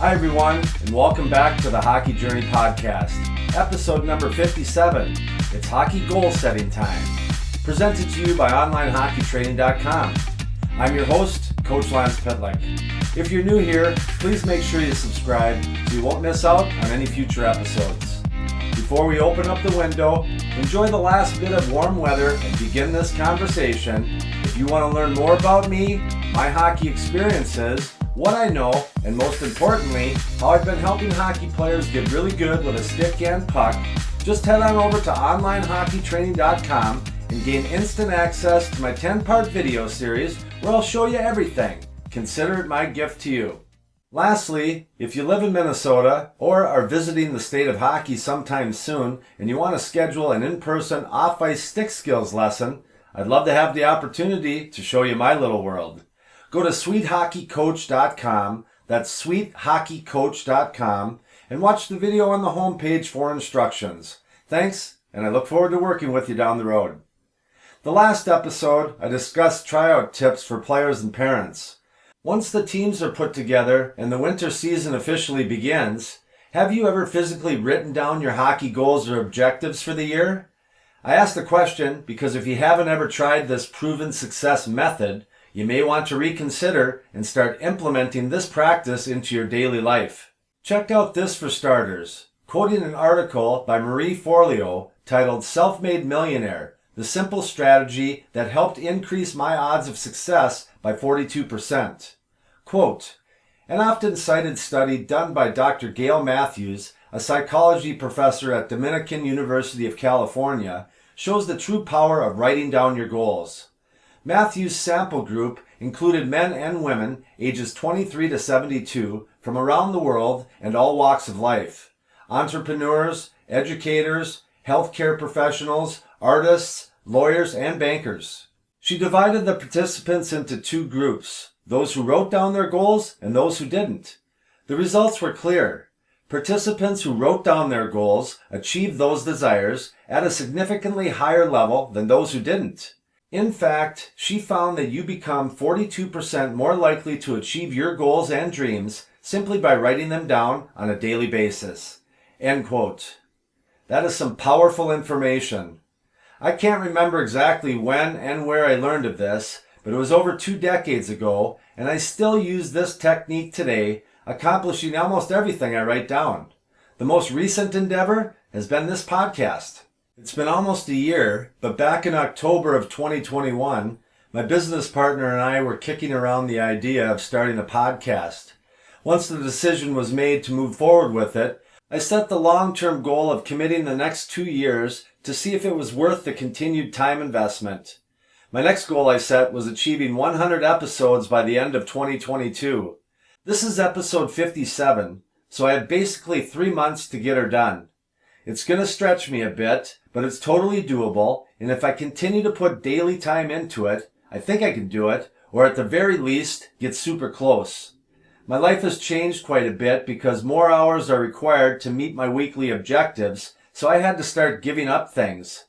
Hi everyone, and welcome back to the Hockey Journey Podcast, episode number 57. It's hockey goal setting time, presented to you by onlinehockeytraining.com. I'm your host, Coach Lance Pitlick. If you're new here, please make sure you subscribe so you won't miss out on any future episodes. Before we open up the window, enjoy the last bit of warm weather and begin this conversation. If you want to learn more about me, my hockey experiences, what I know, and most importantly, how I've been helping hockey players get really good with a stick and puck, just head on over to onlinehockeytraining.com and gain instant access to my 10-part video series where I'll show you everything. Consider it my gift to you. Lastly, if you live in Minnesota or are visiting the state of hockey sometime soon and you want to schedule an in-person off-ice stick skills lesson, I'd love to have the opportunity to show you my little world. Go to sweethockeycoach.com, that's sweethockeycoach.com, and watch the video on the homepage for instructions. Thanks, and I look forward to working with you down the road. The last episode, I discussed tryout tips for players and parents. Once the teams are put together and the winter season officially begins, have you ever physically written down your hockey goals or objectives for the year? I asked the question because if you haven't ever tried this proven success method, you may want to reconsider and start implementing this practice into your daily life. Check out this for starters, quoting an article by Marie Forleo titled Self-Made Millionaire, the simple strategy that helped increase my odds of success by 42%. Quote, an often cited study done by Dr. Gail Matthews, a psychology professor at Dominican University of California, shows the true power of writing down your goals. Matthews' sample group included men and women ages 23 to 72 from around the world and all walks of life. Entrepreneurs, educators, healthcare professionals, artists, lawyers, and bankers. She divided the participants into two groups, those who wrote down their goals and those who didn't. The results were clear. Participants who wrote down their goals achieved those desires at a significantly higher level than those who didn't. In fact, she found that you become 42% more likely to achieve your goals and dreams simply by writing them down on a daily basis. End quote. That is some powerful information. I can't remember exactly when and where I learned of this, but it was over 2 decades ago, and I still use this technique today, accomplishing almost everything I write down. The most recent endeavor has been this podcast. It's been almost a year, but back in October of 2021, my business partner and I were kicking around the idea of starting a podcast. Once the decision was made to move forward with it, I set the long-term goal of committing the next 2 years to see if it was worth the continued time investment. My next goal I set was achieving 100 episodes by the end of 2022. This is episode 57, so I have basically 3 months to get her done. It's going to stretch me a bit, but it's totally doable, and if I continue to put daily time into it, I think I can do it, or at the very least, get super close. My life has changed quite a bit because more hours are required to meet my weekly objectives, so I had to start giving up things.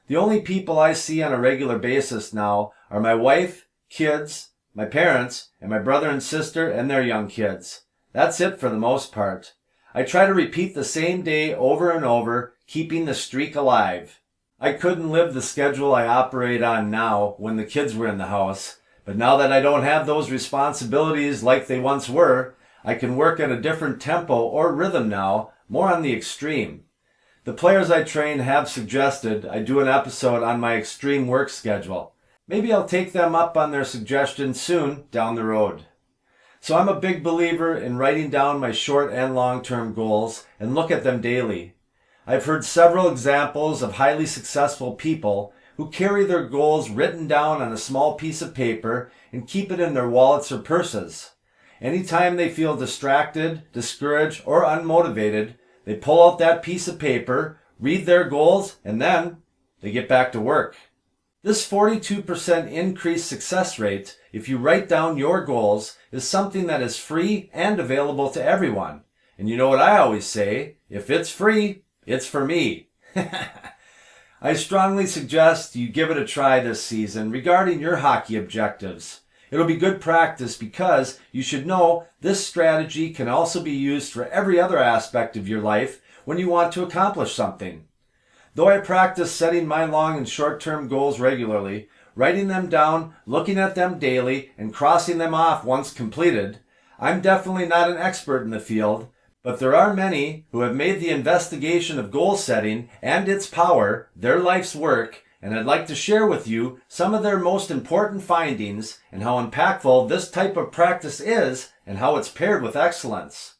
The only people I see on a regular basis now are my wife, kids, my parents, and my brother and sister and their young kids. That's it for the most part. I try to repeat the same day over and over, keeping the streak alive. I couldn't live the schedule I operate on now when the kids were in the house, but now that I don't have those responsibilities like they once were, I can work at a different tempo or rhythm now, more on the extreme. The players I train have suggested I do an episode on my extreme work schedule. Maybe I'll take them up on their suggestion soon down the road. So I'm a big believer in writing down my short and long-term goals and look at them daily. I've heard several examples of highly successful people who carry their goals written down on a small piece of paper and keep it in their wallets or purses. Anytime they feel distracted, discouraged, or unmotivated, they pull out that piece of paper, read their goals, and then they get back to work. This 42% increased success rate, if you write down your goals, is something that is free and available to everyone. And you know what I always say, if it's free, it's for me. I strongly suggest you give it a try this season regarding your hockey objectives. It'll be good practice because you should know this strategy can also be used for every other aspect of your life when you want to accomplish something. Though I practice setting my long and short-term goals regularly, writing them down, looking at them daily, and crossing them off once completed, I'm definitely not an expert in the field, but there are many who have made the investigation of goal setting and its power their life's work, and I'd like to share with you some of their most important findings and how impactful this type of practice is and how it's paired with excellence.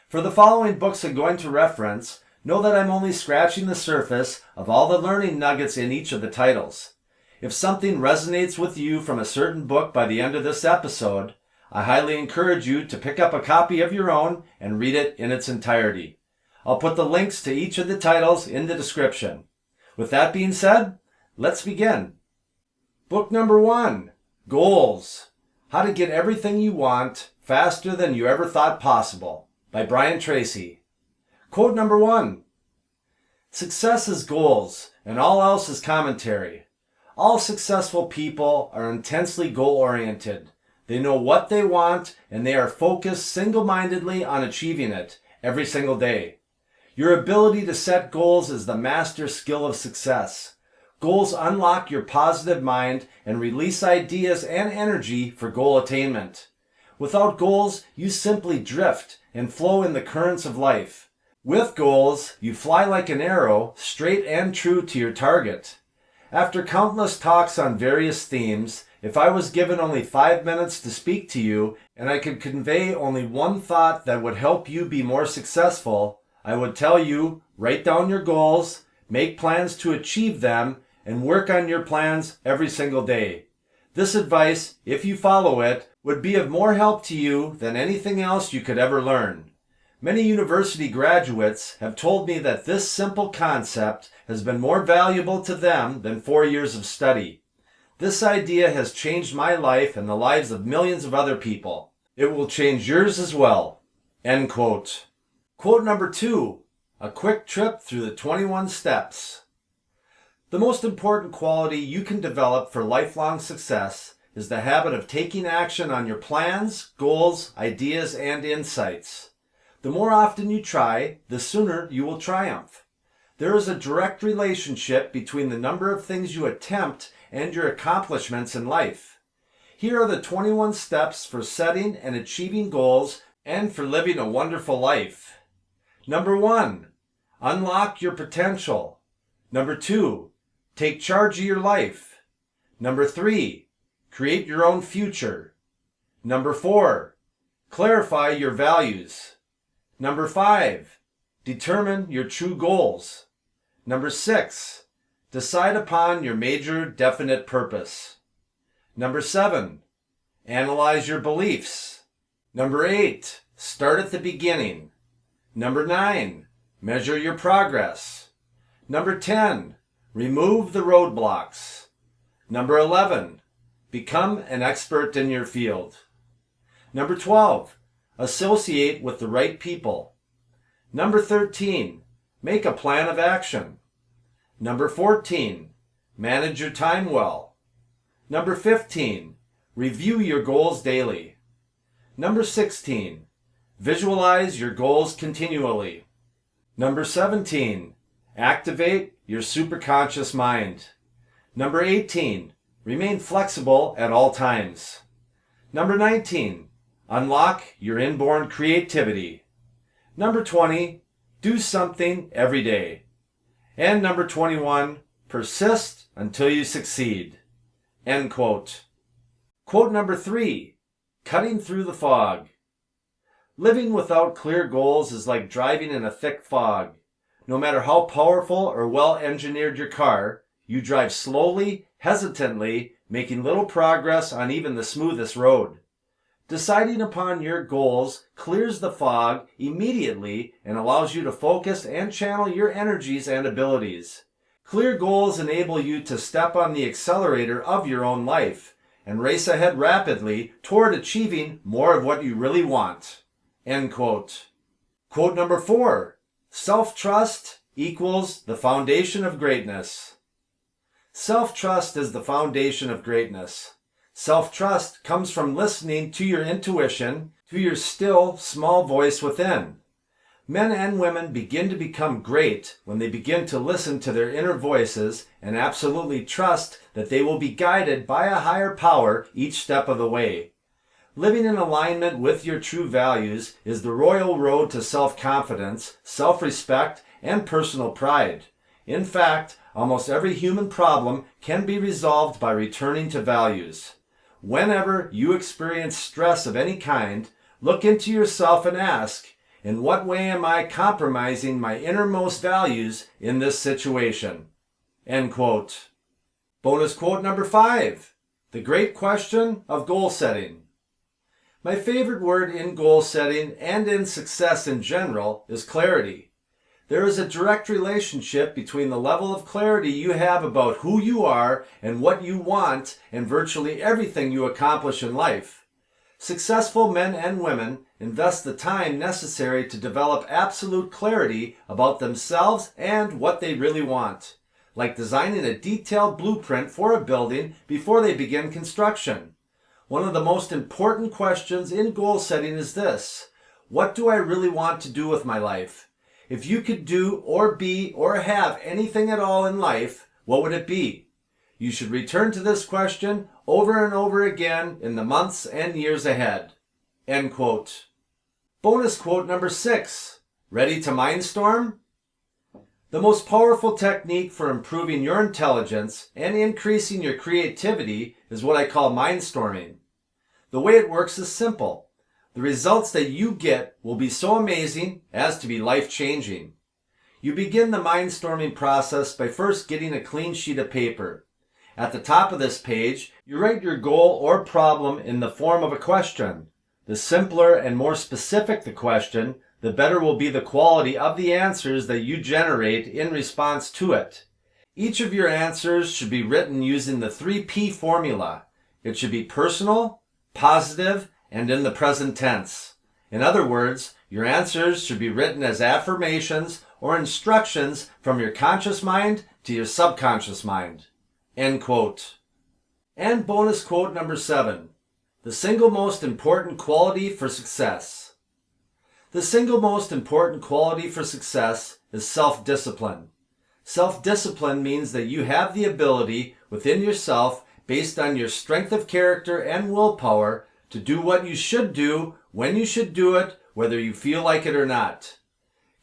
For the following books I'm going to reference, know that I'm only scratching the surface of all the learning nuggets in each of the titles. If something resonates with you from a certain book by the end of this episode, I highly encourage you to pick up a copy of your own and read it in its entirety. I'll put the links to each of the titles in the description. With that being said, let's begin. Book number 1, Goals: How to Get Everything You Want Faster Than You Ever Thought Possible, by Brian Tracy. Quote number 1, success is goals and all else is commentary. All successful people are intensely goal-oriented. They know what they want and they are focused single-mindedly on achieving it every single day. Your ability to set goals is the master skill of success. Goals unlock your positive mind and release ideas and energy for goal attainment. Without goals, you simply drift and flow in the currents of life. With goals, you fly like an arrow, straight and true to your target. After countless talks on various themes, if I was given only 5 minutes to speak to you and I could convey only one thought that would help you be more successful, I would tell you, write down your goals, make plans to achieve them, and work on your plans every single day. This advice, if you follow it, would be of more help to you than anything else you could ever learn. Many university graduates have told me that this simple concept has been more valuable to them than 4 years of study. This idea has changed my life and the lives of millions of other people. It will change yours as well. End quote. Quote number 2, a quick trip through the 21 steps. The most important quality you can develop for lifelong success is the habit of taking action on your plans, goals, ideas, and insights. The more often you try, the sooner you will triumph. There is a direct relationship between the number of things you attempt and your accomplishments in life. Here are the 21 steps for setting and achieving goals and for living a wonderful life. Number 1, unlock your potential. Number 2, take charge of your life. Number 3, create your own future. Number 4, clarify your values. Number 5, determine your true goals. Number 6, decide upon your major definite purpose. Number 7, analyze your beliefs. Number 8, start at the beginning. Number 9, measure your progress. Number 10, remove the roadblocks. Number 11, become an expert in your field. Number 12, associate with the right people. Number 13, make a plan of action. Number 14, manage your time well. Number 15, review your goals daily. Number 16, visualize your goals continually. Number 17, activate your superconscious mind. Number 18, remain flexible at all times. Number 19, unlock your inborn creativity. Number 20, do something every day. And number 21, persist until you succeed. End quote. Quote number 3, cutting through the fog. Living without clear goals is like driving in a thick fog. No matter how powerful or well-engineered your car, you drive slowly, hesitantly, making little progress on even the smoothest road. Deciding upon your goals clears the fog immediately and allows you to focus and channel your energies and abilities. Clear goals enable you to step on the accelerator of your own life and race ahead rapidly toward achieving more of what you really want. End quote. Quote number 4, self-trust equals the foundation of greatness. Self-trust is the foundation of greatness. Self-trust comes from listening to your intuition, to your still, small voice within. Men and women begin to become great when they begin to listen to their inner voices and absolutely trust that they will be guided by a higher power each step of the way. Living in alignment with your true values is the royal road to self-confidence, self-respect, and personal pride. In fact, almost every human problem can be resolved by returning to values. Whenever you experience stress of any kind, look into yourself and ask, in what way am I compromising my innermost values in this situation? End quote. Bonus quote number 5, the great question of goal setting. My favorite word in goal setting and in success in general is clarity. There is a direct relationship between the level of clarity you have about who you are and what you want and virtually everything you accomplish in life. Successful men and women invest the time necessary to develop absolute clarity about themselves and what they really want, like designing a detailed blueprint for a building before they begin construction. One of the most important questions in goal setting is this: what do I really want to do with my life? If you could do or be or have anything at all in life, what would it be? You should return to this question over and over again in the months and years ahead. End quote. Bonus quote number 6. Ready to mindstorm? The most powerful technique for improving your intelligence and increasing your creativity is what I call mindstorming. The way it works is simple. The results that you get will be so amazing as to be life-changing. You begin the mindstorming process by first getting a clean sheet of paper. At the top of this page, you write your goal or problem in the form of a question. The simpler and more specific the question, the better will be the quality of the answers that you generate in response to it. Each of your answers should be written using the 3P formula. It should be personal, positive, and in the present tense. In other words, your answers should be written as affirmations or instructions from your conscious mind to your subconscious mind. End quote. And bonus quote number 7. The single most important quality for success. The single most important quality for success is self-discipline. Self-discipline means that you have the ability within yourself, based on your strength of character and willpower, to do what you should do, when you should do it, whether you feel like it or not.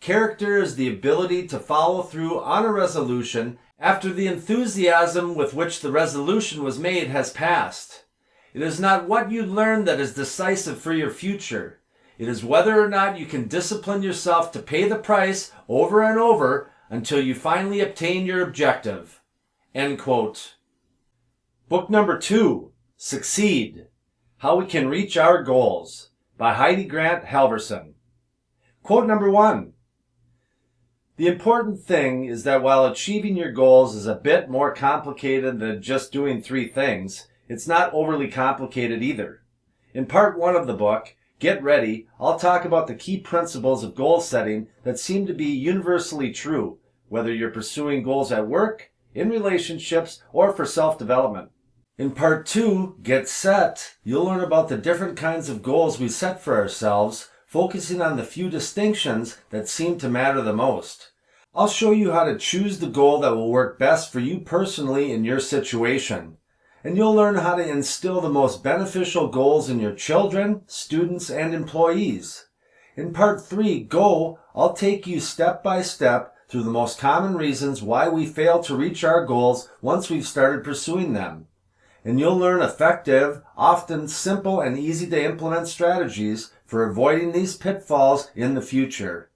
Character is the ability to follow through on a resolution after the enthusiasm with which the resolution was made has passed. It is not what you learn that is decisive for your future. It is whether or not you can discipline yourself to pay the price over and over until you finally obtain your objective. End quote. Book number 2, Succeed: How We Can Reach Our Goals, by Heidi Grant Halverson. Quote number 1. The important thing is that while achieving your goals is a bit more complicated than just doing 3 things, it's not overly complicated either. In part 1 of the book, Get Ready, I'll talk about the key principles of goal setting that seem to be universally true, whether you're pursuing goals at work, in relationships, or for self-development. In part 2, Get Set, you'll learn about the different kinds of goals we set for ourselves, focusing on the few distinctions that seem to matter the most. I'll show you how to choose the goal that will work best for you personally in your situation. And you'll learn how to instill the most beneficial goals in your children, students, and employees. In part 3, Go, I'll take you step by step through the most common reasons why we fail to reach our goals once we've started pursuing them. And you'll learn effective, often simple and easy to implement strategies for avoiding these pitfalls in the future.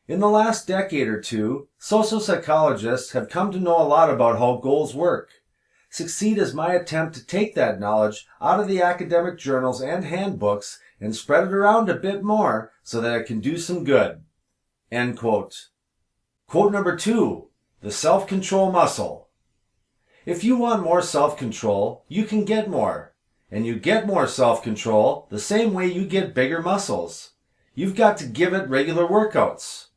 In the last decade or two, social psychologists have come to know a lot about how goals work. Succeed is my attempt to take that knowledge out of the academic journals and handbooks and spread it around a bit more so that it can do some good. End quote. Quote number 2, the self-control muscle. If you want more self-control, you can get more. And you get more self-control the same way you get bigger muscles. You've got to give it regular workouts.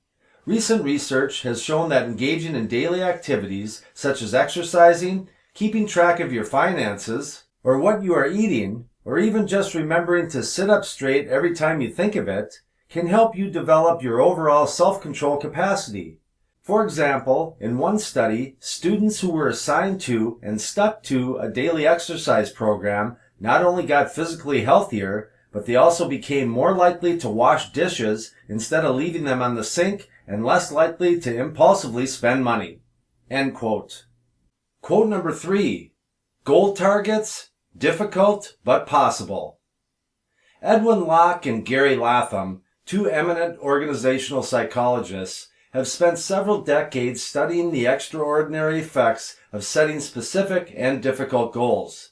Recent research has shown that engaging in daily activities such as exercising, keeping track of your finances, or what you are eating, or even just remembering to sit up straight every time you think of it, can help you develop your overall self-control capacity. For example, in one study, students who were assigned to and stuck to a daily exercise program not only got physically healthier, but they also became more likely to wash dishes instead of leaving them on the sink and less likely to impulsively spend money. End quote. Quote number 3. Goal targets, difficult but possible. Edwin Locke and Gary Latham, two eminent organizational psychologists, have spent several decades studying the extraordinary effects of setting specific and difficult goals.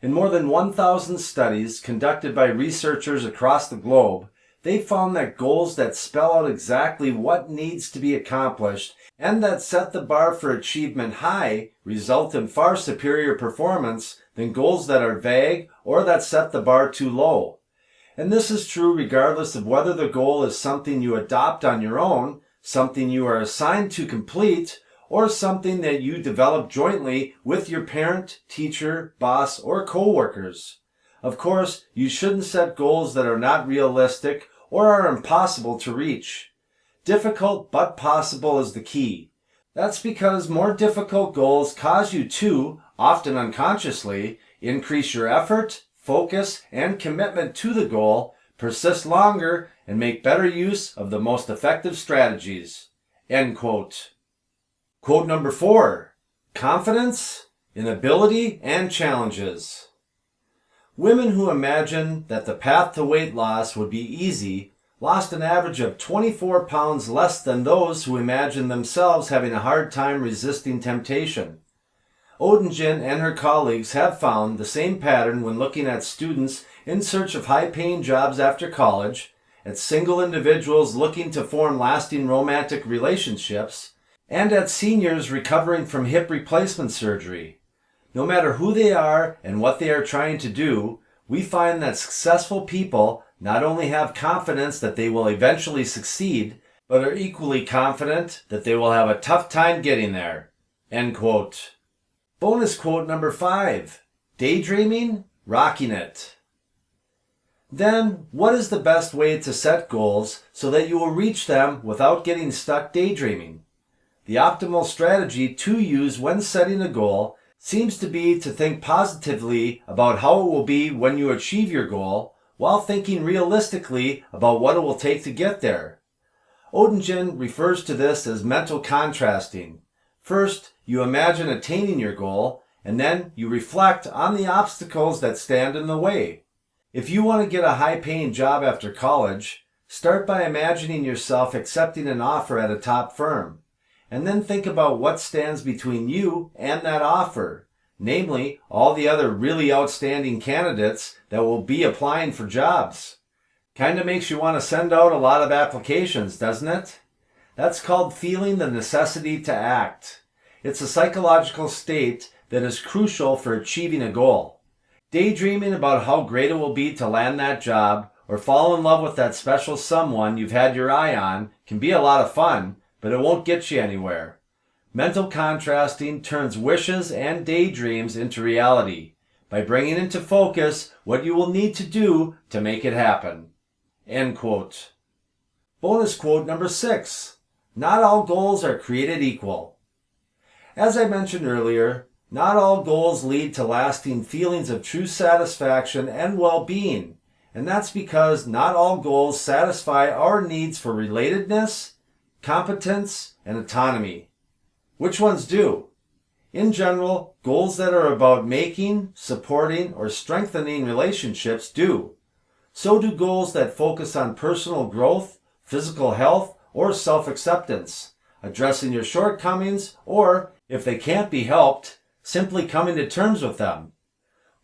In more than 1,000 studies conducted by researchers across the globe, they found that goals that spell out exactly what needs to be accomplished and that set the bar for achievement high result in far superior performance than goals that are vague or that set the bar too low. And this is true regardless of whether the goal is something you adopt on your own, something you are assigned to complete, or something that you develop jointly with your parent, teacher, boss, or co-workers. Of course, you shouldn't set goals that are not realistic or are impossible to reach. Difficult but possible is the key. That's because more difficult goals cause you to, often unconsciously, increase your effort, focus, and commitment to the goal, persist longer, and make better use of the most effective strategies. End quote. Quote number 4. Confidence in ability and challenges. Women who imagine that the path to weight loss would be easy lost an average of 24 pounds less than those who imagine themselves having a hard time resisting temptation. Odingen and her colleagues have found the same pattern when looking at students in search of high-paying jobs after college, at single individuals looking to form lasting romantic relationships, and at seniors recovering from hip replacement surgery. No matter who they are and what they are trying to do, we find that successful people not only have confidence that they will eventually succeed, but are equally confident that they will have a tough time getting there. End quote. Bonus quote number 5. Daydreaming, rocking it. Then, what is the best way to set goals so that you will reach them without getting stuck daydreaming? The optimal strategy to use when setting a goal seems to be to think positively about how it will be when you achieve your goal, while thinking realistically about what it will take to get there. Odingen refers to this as mental contrasting. First, you imagine attaining your goal, and then you reflect on the obstacles that stand in the way. If you want to get a high-paying job after college, start by imagining yourself accepting an offer at a top firm, and then think about what stands between you and that offer, namely all the other really outstanding candidates that will be applying for jobs. Kinda makes you want to send out a lot of applications, doesn't it? That's called feeling the necessity to act. It's a psychological state that is crucial for achieving a goal. Daydreaming about how great it will be to land that job or fall in love with that special someone you've had your eye on can be a lot of fun, but it won't get you anywhere. Mental contrasting turns wishes and daydreams into reality by bringing into focus what you will need to do to make it happen. End quote. Bonus quote number 6. Not all goals are created equal. As I mentioned earlier, not all goals lead to lasting feelings of true satisfaction and well-being, and that's because not all goals satisfy our needs for relatedness, competence, and autonomy. Which ones do? In general, goals that are about making, supporting, or strengthening relationships do. So do goals that focus on personal growth, physical health, or self-acceptance, addressing your shortcomings, or, if they can't be helped, simply coming to terms with them.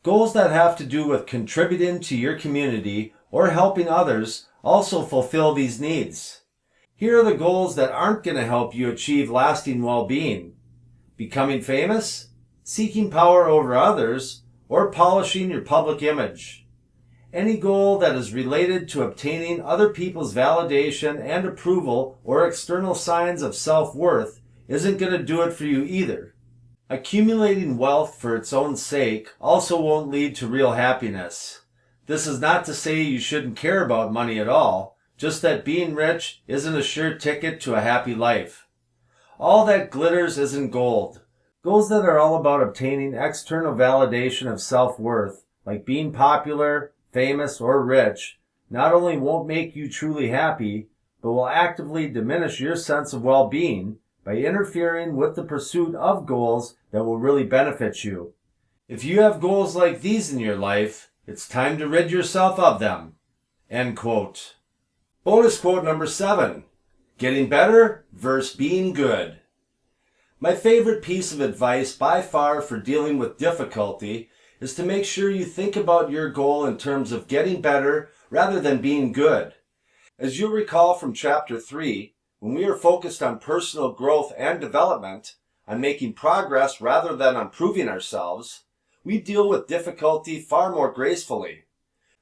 Goals that have to do with contributing to your community or helping others also fulfill these needs. Here are the goals that aren't going to help you achieve lasting well-being: becoming famous, seeking power over others, or polishing your public image. Any goal that is related to obtaining other people's validation and approval or external signs of self-worth isn't going to do it for you either. Accumulating wealth for its own sake also won't lead to real happiness. This is not to say you shouldn't care about money at all, just that being rich isn't a sure ticket to a happy life. All that glitters isn't gold. Goals that are all about obtaining external validation of self-worth, like being popular, famous, or rich, not only won't make you truly happy, but will actively diminish your sense of well-being by interfering with the pursuit of goals that will really benefit you. If you have goals like these in your life, it's time to rid yourself of them. End quote. Bonus quote number 7. Getting better versus being good. My favorite piece of advice by far for dealing with difficulty is to make sure you think about your goal in terms of getting better rather than being good. As you'll recall from Chapter 3, when we are focused on personal growth and development, on making progress rather than on proving ourselves, we deal with difficulty far more gracefully.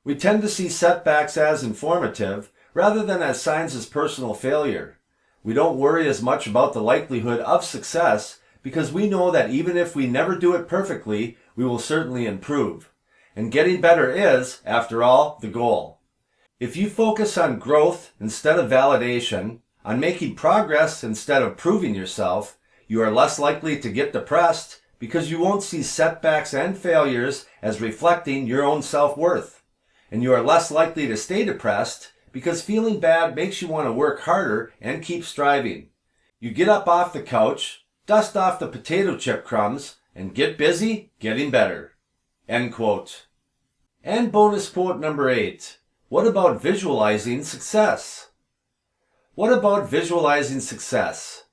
We tend to see setbacks as informative rather than as signs of personal failure. We don't worry as much about the likelihood of success because we know that even if we never do it perfectly, we will certainly improve. And getting better is, after all, the goal. If you focus on growth instead of validation, on making progress instead of proving yourself, you are less likely to get depressed because you won't see setbacks and failures as reflecting your own self-worth. And you are less likely to stay depressed because feeling bad makes you want to work harder and keep striving. You get up off the couch, dust off the potato chip crumbs, and get busy getting better. End quote. And bonus quote number 8. What about visualizing success? What about visualizing success?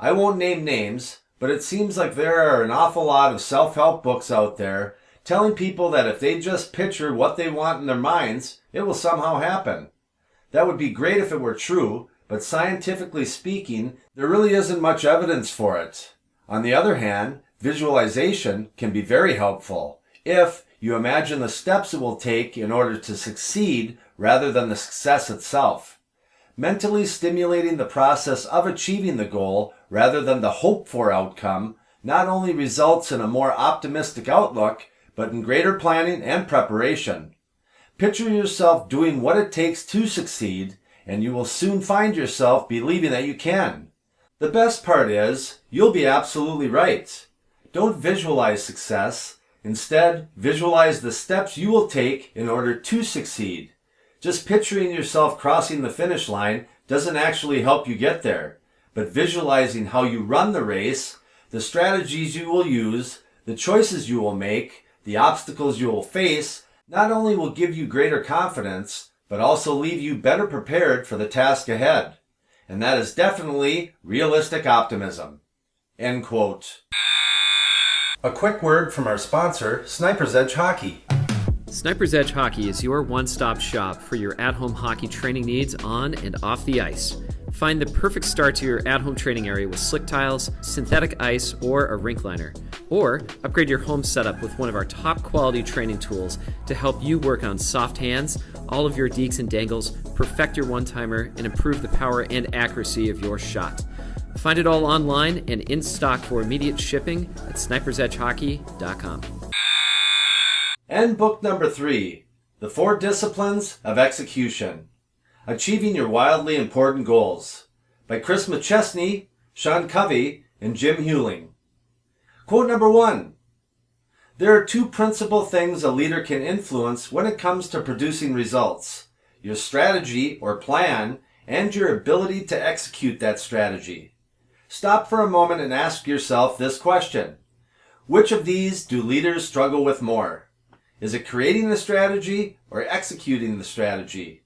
I won't name names, but it seems like there are an awful lot of self-help books out there telling people that if they just picture what they want in their minds, it will somehow happen. That would be great if it were true, but scientifically speaking, there really isn't much evidence for it. On the other hand, visualization can be very helpful if you imagine the steps it will take in order to succeed rather than the success itself. Mentally stimulating the process of achieving the goal rather than the hoped-for outcome not only results in a more optimistic outlook, but in greater planning and preparation. Picture yourself doing what it takes to succeed, and you will soon find yourself believing that you can. The best part is, you'll be absolutely right. Don't visualize success. Instead, visualize the steps you will take in order to succeed. Just picturing yourself crossing the finish line doesn't actually help you get there, but visualizing how you run the race, the strategies you will use, the choices you will make, the obstacles you will face, not only will give you greater confidence, but also leave you better prepared for the task ahead. And that is definitely realistic optimism. End quote. A quick word from our sponsor, Sniper's Edge Hockey. Sniper's Edge Hockey is your one-stop shop for your at-home hockey training needs on and off the ice. Find the perfect start to your at-home training area with slick tiles, synthetic ice, or a rink liner. Or upgrade your home setup with one of our top quality training tools to help you work on soft hands, all of your dekes and dangles, perfect your one-timer, and improve the power and accuracy of your shot. Find it all online and in stock for immediate shipping at snipersedgehockey.com. And book number 3, The 4 Disciplines of Execution. Achieving Your Wildly Important Goals by Chris McChesney, Sean Covey, and Jim Hewling. Quote number 1. There are 2 principal things a leader can influence when it comes to producing results: your strategy or plan and your ability to execute that strategy. Stop for a moment and ask yourself this question. Which of these do leaders struggle with more? Is it creating the strategy or executing the strategy?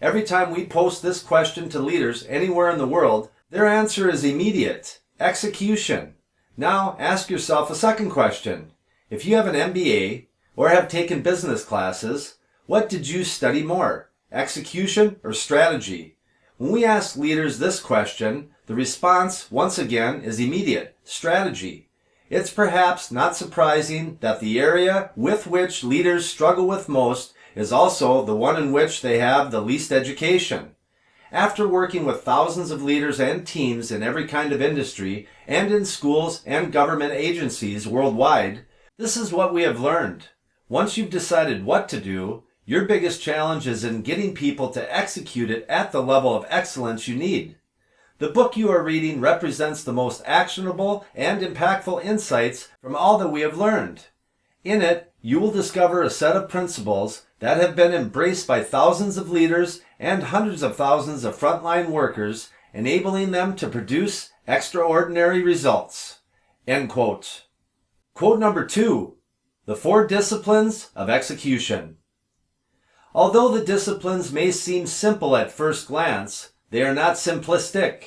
Every time we post this question to leaders anywhere in the world, their answer is immediate: execution. Now ask yourself a second question. If you have an MBA or have taken business classes, what did you study more, execution or strategy? When we ask leaders this question, the response, once again, is immediate: strategy. It's perhaps not surprising that the area with which leaders struggle with most is also the one in which they have the least education. After working with thousands of leaders and teams in every kind of industry and in schools and government agencies worldwide, this is what we have learned. Once you've decided what to do, your biggest challenge is in getting people to execute it at the level of excellence you need. The book you are reading represents the most actionable and impactful insights from all that we have learned. In it, you will discover a set of principles that have been embraced by thousands of leaders and hundreds of thousands of frontline workers, enabling them to produce extraordinary results. End quote. Quote number 2, the 4 disciplines of execution. Although the disciplines may seem simple at first glance, they are not simplistic.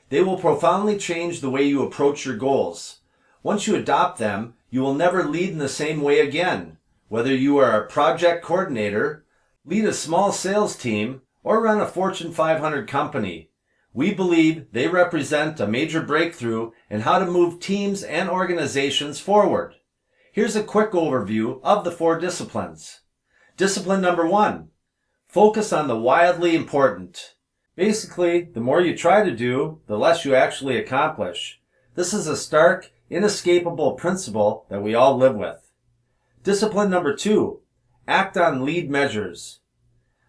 They will profoundly change the way you approach your goals. Once you adopt them, you will never lead in the same way again. Whether you are a project coordinator, lead a small sales team, or run a Fortune 500 company, we believe they represent a major breakthrough in how to move teams and organizations forward. Here's a quick overview of the 4 disciplines. Discipline number 1, focus on the wildly important. Basically, the more you try to do, the less you actually accomplish. This is a stark, inescapable principle that we all live with. Discipline number 2, act on lead measures.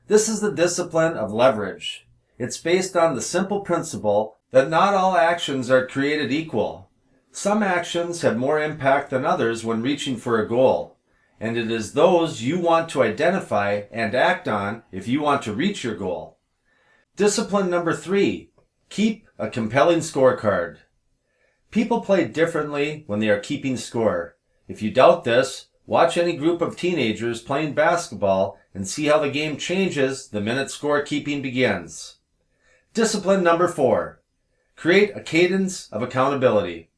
This is the discipline of leverage. It's based on the simple principle that not all actions are created equal. Some actions have more impact than others when reaching for a goal, and it is those you want to identify and act on if you want to reach your goal. Discipline number 3, keep a compelling scorecard. People play differently when they are keeping score. If you doubt this, watch any group of teenagers playing basketball and see how the game changes the minute scorekeeping begins. Discipline number 4, create a cadence of accountability.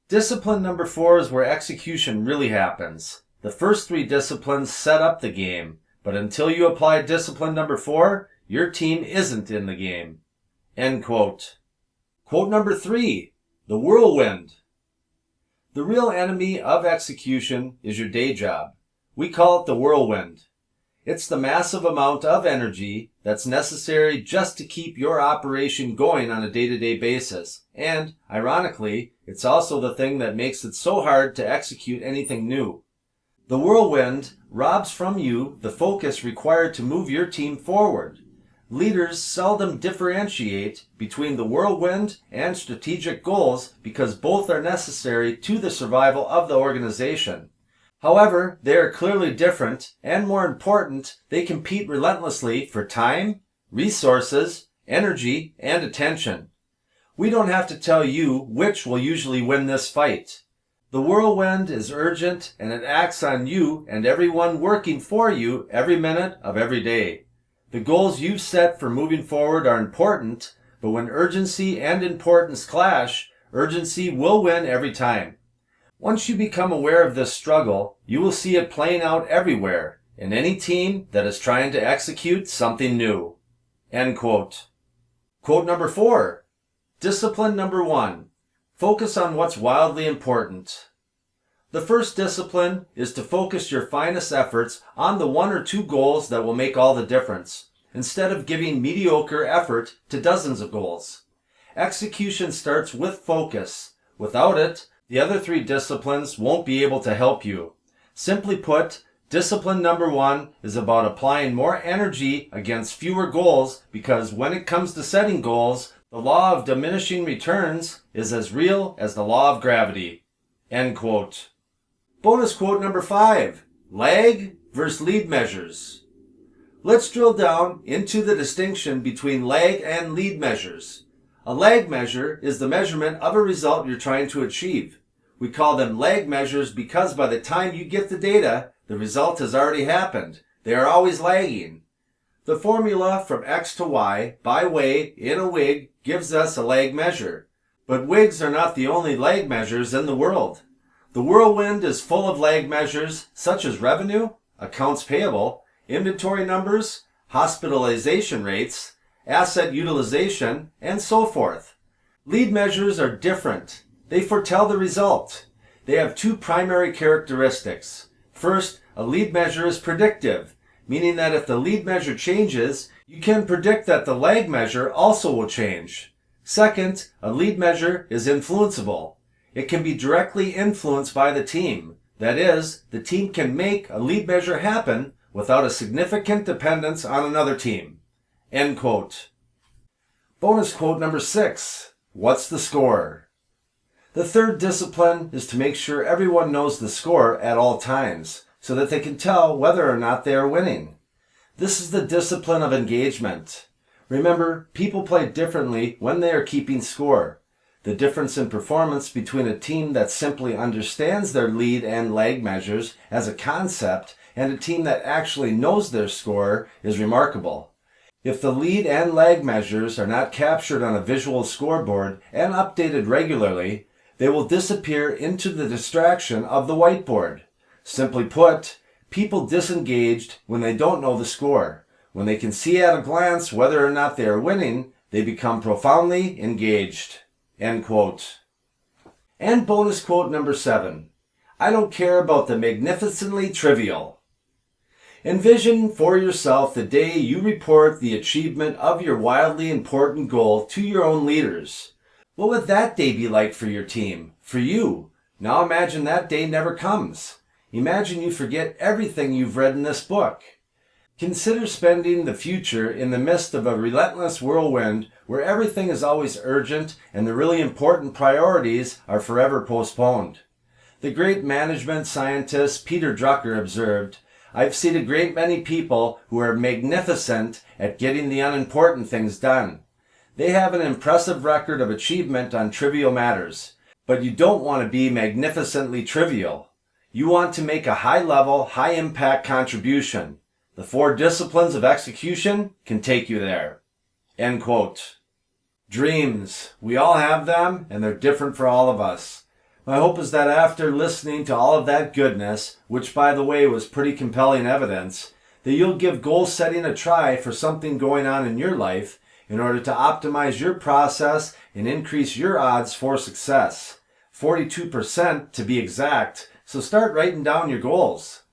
Discipline number 4 is where execution really happens. The first 3 disciplines set up the game, but until you apply discipline number 4, your team isn't in the game. End quote. Quote number 3, the whirlwind. The real enemy of execution is your day job. We call it the whirlwind. It's the massive amount of energy that's necessary just to keep your operation going on a day-to-day basis. And, ironically, it's also the thing that makes it so hard to execute anything new. The whirlwind robs from you the focus required to move your team forward. Leaders seldom differentiate between the whirlwind and strategic goals because both are necessary to the survival of the organization. However, they are clearly different, and more important, they compete relentlessly for time, resources, energy, and attention. We don't have to tell you which will usually win this fight. The whirlwind is urgent, and it acts on you and everyone working for you every minute of every day. The goals you've set for moving forward are important, but when urgency and importance clash, urgency will win every time. Once you become aware of this struggle, you will see it playing out everywhere, in any team that is trying to execute something new. End quote. Quote number 4, discipline number 1, focus on what's wildly important. The first discipline is to focus your finest efforts on the 1 or 2 goals that will make all the difference, instead of giving mediocre effort to dozens of goals. Execution starts with focus. Without it, the other 3 disciplines won't be able to help you. Simply put, discipline number 1 is about applying more energy against fewer goals because when it comes to setting goals, the law of diminishing returns is as real as the law of gravity. End quote. Bonus quote number 5, lag versus lead measures. Let's drill down into the distinction between lag and lead measures. A lag measure is the measurement of a result you're trying to achieve. We call them lag measures because by the time you get the data, the result has already happened. They are always lagging. The formula from X to Y by way in a wig gives us a lag measure. But wigs are not the only lag measures in the world. The whirlwind is full of lag measures such as revenue, accounts payable, inventory numbers, hospitalization rates, asset utilization, and so forth. Lead measures are different. They foretell the result. They have 2 primary characteristics. First, a lead measure is predictive, meaning that if the lead measure changes, You can predict that the lag measure also will change. Second, a lead measure is influenceable. It can be directly influenced by the team. That is, the team can make a lead measure happen without a significant dependence on another team. End quote. Bonus quote number 6. What's the score? The third discipline is to make sure everyone knows the score at all times, so that they can tell whether or not they are winning. This is the discipline of engagement. Remember, people play differently when they are keeping score. The difference in performance between a team that simply understands their lead and lag measures as a concept and a team that actually knows their score is remarkable. If the lead and lag measures are not captured on a visual scoreboard and updated regularly, they will disappear into the distraction of the whiteboard. Simply put, people disengaged when they don't know the score. When they can see at a glance whether or not they are winning, they become profoundly engaged. End quote. And bonus quote number 7. I don't care about the magnificently trivial. Envision for yourself the day you report the achievement of your wildly important goal to your own leaders. What would that day be like for your team, for you? Now imagine that day never comes. Imagine you forget everything you've read in this book. Consider spending the future in the midst of a relentless whirlwind where everything is always urgent and the really important priorities are forever postponed. The great management scientist Peter Drucker observed, "I've seen a great many people who are magnificent at getting the unimportant things done. They have an impressive record of achievement on trivial matters, but you don't want to be magnificently trivial. You want to make a high-level, high-impact contribution. The 4 disciplines of execution can take you there." End quote. Dreams. We all have them, and they're different for all of us. My hope is that after listening to all of that goodness, which by the way was pretty compelling evidence, that you'll give goal setting a try for something going on in your life in order to optimize your process and increase your odds for success. 42% to be exact, so start writing down your goals.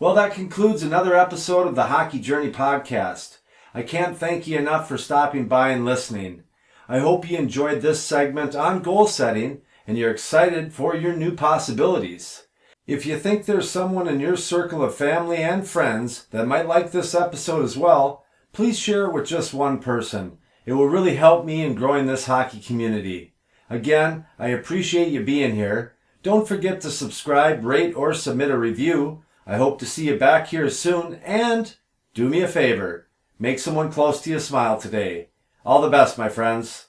Well, that concludes another episode of the Hockey Journey podcast. I can't thank you enough for stopping by and listening. I hope you enjoyed this segment on goal setting and you're excited for your new possibilities. If you think there's someone in your circle of family and friends that might like this episode as well, please share it with just one person. It will really help me in growing this hockey community. Again, I appreciate you being here. Don't forget to subscribe, rate, or submit a review. I hope to see you back here soon, and do me a favor, make someone close to you smile today. All the best, my friends.